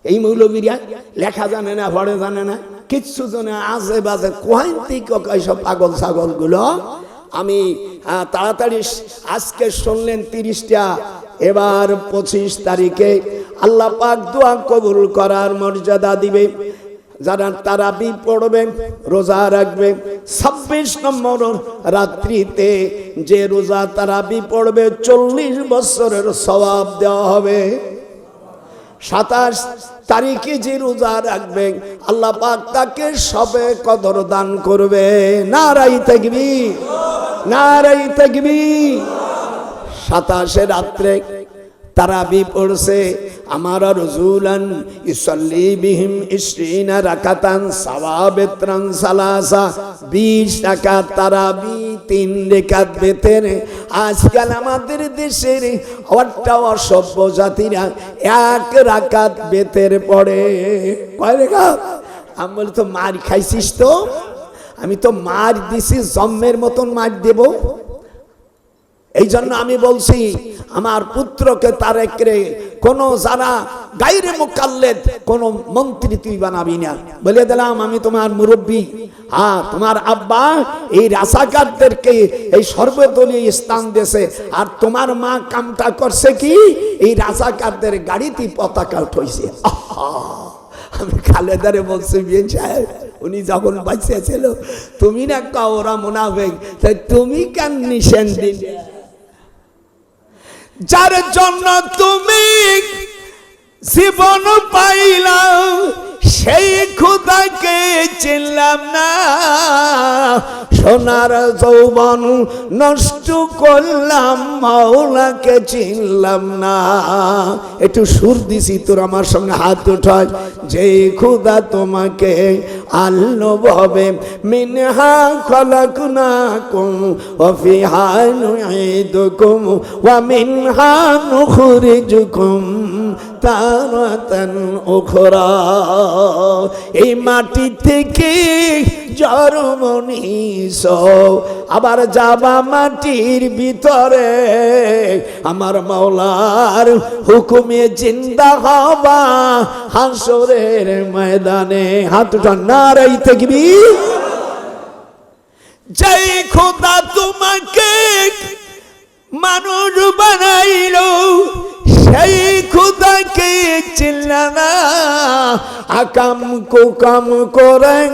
এই মৌলবীরা লেখা জানে না, পড়ে জানে না, কিচ্ছু জানে, আজে বাজে কোহাইন থেকে সব পাগল ছাগল গুলো। আমি তাড়াতাড়ি, আজকে শুনলেন 30টা, এবার 25 তারিখে আল্লাহ পাক দোয়া কবুল করার মর্যাদা দিবে। যারা তারাবি পড়বে, রোজা রাখবে, 26 নম্বর রাত্রিতে যে রোজা তারাবি পড়বে 40 বছরের সওয়াব দেওয়া হবে। 27 তারিখে যে রোজা রাখবে, আল্লাহ পাক তাকে সবে কদর দান করবে। নারাই তাকবীর, নারাই তাকবীর। 27 রাত্রে তারাবি পড়ছে, আমার রাসূলান ইসাল্লি বিহিম 20 রাকাতান সাওয়াবিত্রান সালাসা, 20 রাকাত তারাবি, 3 রাকাত বেতের। আজকাল আমাদের দেশের একটা অসভ্য জাতিরা 1 রাকাত বেতের পড়ে। কয় রাকাত? আমি বলি তো মার খাইছিস তো? আমি তো মার দিছি, জম্মের মতন মার দেব। এই জন্য আমি বলছি আমার পুত্রকে তারেকরে কোন যারা গায়রে মুকাল্লিদ কোন মন্ত্রী তুই বানাবি না। বলে দিলাম আমি তোমার মুরব্বী। হ্যাঁ, তোমার আব্বা এই রাসাকারদেরকে এই সর্বদলীয় স্থান দিয়েছে, আর তোমার মা কামটা করছে কি, এই রাসাকারদের গাড়িতে পতাকা উঠাইছে। আমি খালেদারে বলছি, বিএন সাহেব উনি যখন বাঁচিয়ে ছিল, তুমি না ওরা মুনাফিক, তাই তুমি কেন নিশান দিলে? যার জন্য তুমি জীবন পাইলাম, সেই খোদাকে চিনলাম না। সোনার যৌবন নষ্ট করলাম, মাওলাকে চিনলাম না। একটু সুর দিছি, তোর আমার সঙ্গে হাত উঠায়। যে খোদা তোমাকে আল্লো ভাবে, মিনহা খলাকনাকুম ওয়া ফিহা নুঈদুকুম ওয়া মিনহা নুখরিজুকুম তারাতান উখরা। এই মাটি থেকে জন্ম নিছো, আবার যাবা মাটির ভিতরে। আমার মাওলার হুকুমে জিন্দা হবা হাসরের ময়দানে। হাত উঠান, নারাই তাকবীর। যেই খোদা তোমাকে মানুষ বানাইলো, সেই খোদাকে চিনলা না। আকাম কুকাম করেন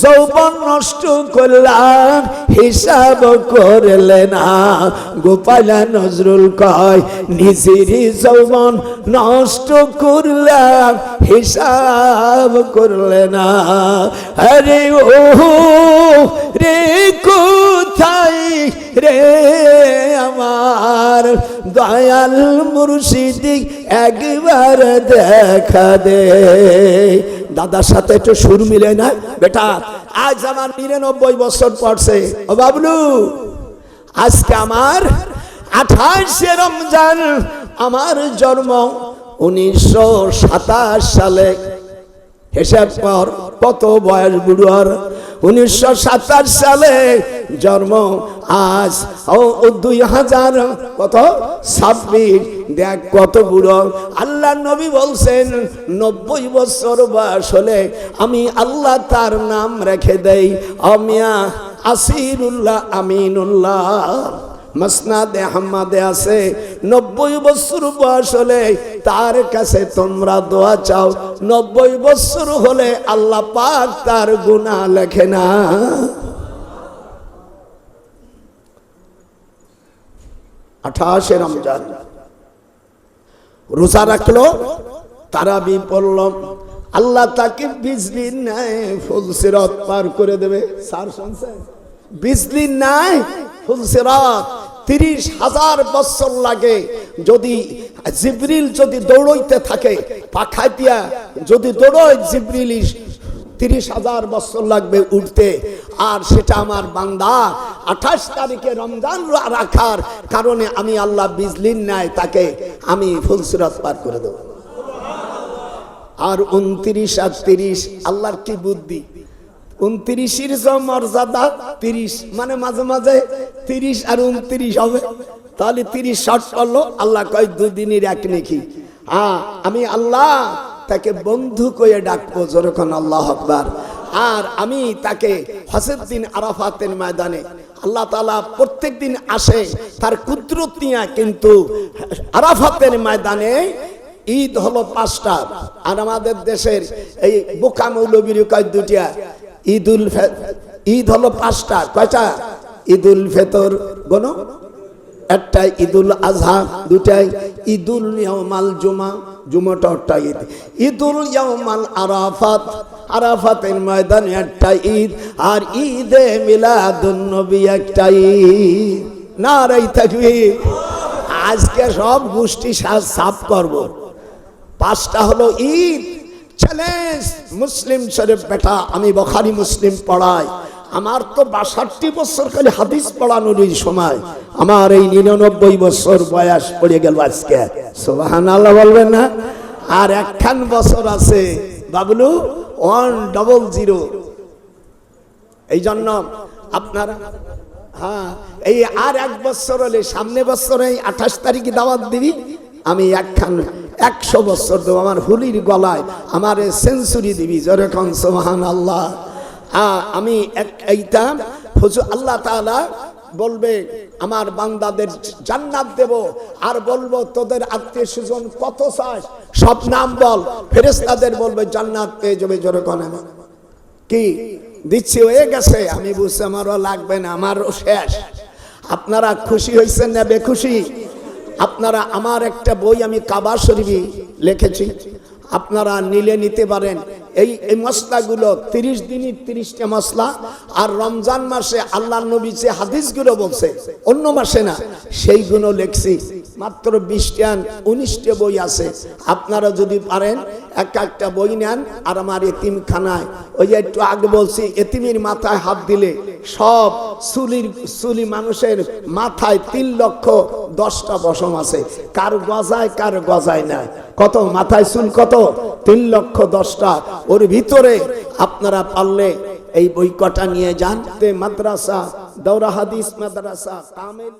যৌবন নষ্ট করলাম হিসাব করলে না। গোপালা নজরুল কয় নিজের যৌবন নষ্ট করলাম হিসাব করলে না। আরে ও রে কোথায় রে আমার দয়াল মুর্শিদি একবার দেখা দে। দাদার সাথে একটু সুর মিলে না বেটা। আজ আমার ৯৯ বছর পড়ছে ও বাবলু। আজকে আমার 28শে রমজান আমার জন্ম 1927 সালে। হিসাব কর কত বয়স বুড়োর। 1927 সালে জন্ম, আজ 2026 দেখ কত বুড়ো। আল্লাহ নবী বলছেন 90 বছর বয়স হলে আমি আল্লাহ তার নাম রেখে দেই অমিয়া আসিরুল্লাহ আমিনুল্লাহ। মসনাদে আহমদে আছে 90 বছর বয়স হলে তার কাছে তোমরা দোয়া চাও। 90 বছর হলে আল্লাহ পাক তার গুনাহ লেখে না। আঠাশে রমজান রোজা রাখলো, তারাবি পড়লো, আল্লাহ তাকে বিজলির ন্যায় ফুলসিরাত পার করে দেবে। স্যার শুনছেন? বিজলির ন্যায় ফুলসিরাত 30,000 বছর লাগে। যদি জিবরিল যদি দৌড়াইতে থাকে পাখা দিয়া যদি দৌড়ায় জিবরিল 30,000 বছর লাগবে উঠতে। আর সেটা আমার বান্দা 28 তারিখে রমজান রাখার কারণে আমি আল্লাহ বিজলির ন্যায় তাকে আমি ফুলসিরাত পার করে দেব। আর 29 আর 30 আল্লাহর কি বুদ্ধি। 29-এর মর্যাদা 30, মানে মাঝে মাঝে 30 আর 29 হবে, তাহলে 30 শর্ট করলো। আল্লাহ কয় দুদিনের এক নেকি। আমি আল্লাহ তাকে বন্ধু কয়ে ডাকবো, যেরকম আল্লাহ আকবার। আর আমি তাকে হজের দিন আরাফাতের ময়দানে আল্লাহ তাআলা প্রত্যেক দিন আসে তার কুদরত নিয়ে, কিন্তু আরাফাতের ময়দানে ঈদ হলো 5টা। আর আমাদের দেশের এই বোকা মৌলবীর কয় 2টা। ঈদ হলো 5টা। কয়টা? ঈদুল ফিতর গোনো একটা, ঈদুল আজহা 2টাই, ঈদুল ইয়াউমাল জুমা জুমাটা একটা ঈদ, ঈদুল ইয়াউমাল আরাফাত আরাফাতের ময়দানে একটা ঈদ, আর ঈদে মিলাদুন নবী একটা ঈদ। নারায়ে তাকবীর। আজকে সব গোষ্ঠী সাফ করব। 5টা হলো ঈদ। চ্যালেঞ্জ মুসলিম শরীফ বেটা, আমি বুখারী মুসলিম পড়াই। আমার তো 62 বছর খালি হাদিস পড়ানোর সময়, আমার এই 99 বছর বয়স পড়ে গেল আজকে। সুবহানাল্লাহ বলবেন না? আর একখান বছর আছে বাবলু 100। এই জন্য আপনারা এই আর 1 বছর হলে সামনে বছরে 28 তারিখে দাওয়াত দিবি। আমি একখান 100 বছর দেব আমার হুলির গলায়, আমার সেঞ্চুরি দিবি, যেরকম সুবহানাল্লাহ। আমি এইটা হুজুর আল্লাহ তাআলা বলবে আমার বান্দাদের জান্নাত দেব, আর বলবো তোদের আত্মীয় স্বজন কত চাস সব নাম বল। ফেরেশতাদের বলবে জান্নাত পেয়ে যাবে, যেরকম কি দিচ্ছি হয়ে গেছে। আমি বুঝছি আমারও লাগবে না, আমারও শেষ। আপনারা খুশি হয়েছেন না বেখুশি? আপনারা আমার একটা বই আমি কাবা শরীফে লিখেছি, আপনারা নিতে পারেন। এই মশলাগুলো 30 দিনই 30টা মশলা। আর রমজান মাসে আল্লাহ নবী যে হাদিসগুলো বলছে অন্য মাসে না, সেইগুলো লিখছি। মাত্র 20টা 19টা বই আছে। আপনারা যদি পারেন একটা বই নেন। আর আমার এতিমখানায় ওই যে একটু আগে বলছি, এতিমের মাথায় হাত দিলে সব চুলি মানুষের মাথায় 3,10,000টা পশম আছে। কার গজায় কার গজায় নাই। কত মাথায় চুল কত? 3,10,000টা। ওর ভিতরে আপনারা পারলে এই বই কটা নিয়ে যান। মাদ্রাসা দাওরা হাদিস মাদ্রাসা কামেল।